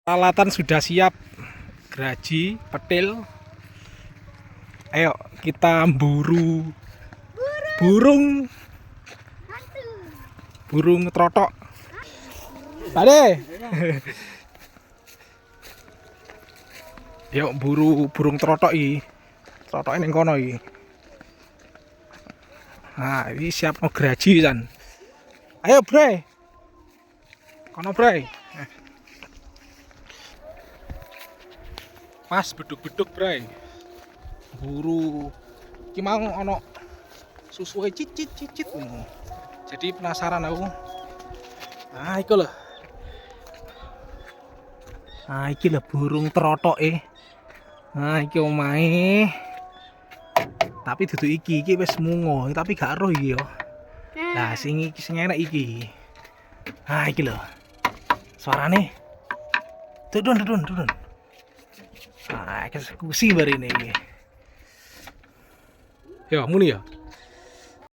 Peralatan sudah siap, geraji, petil. Ayo kita buru burung, burung trotok. Pade. Yuk buru burung trotok iki. Trotoke ning kono iki. Nah, ini siap mau geraji kan. Ayo, Bre. Kono, Bre. Mas beduk-beduk, Bre. Buru iki mau ono susuhe cicit-cicit. Jadi penasaran aku. Nah, iku lho. Nah, iki lho burung trotoke. Nah, iki omahe. Tapi dudu iki wis mungo, tapi gak roh iki yo. Lah sing enak iki. Nah, iki lho. Suarane. Tudun. Ah, eksekusi bar ini. Yo, muni ya.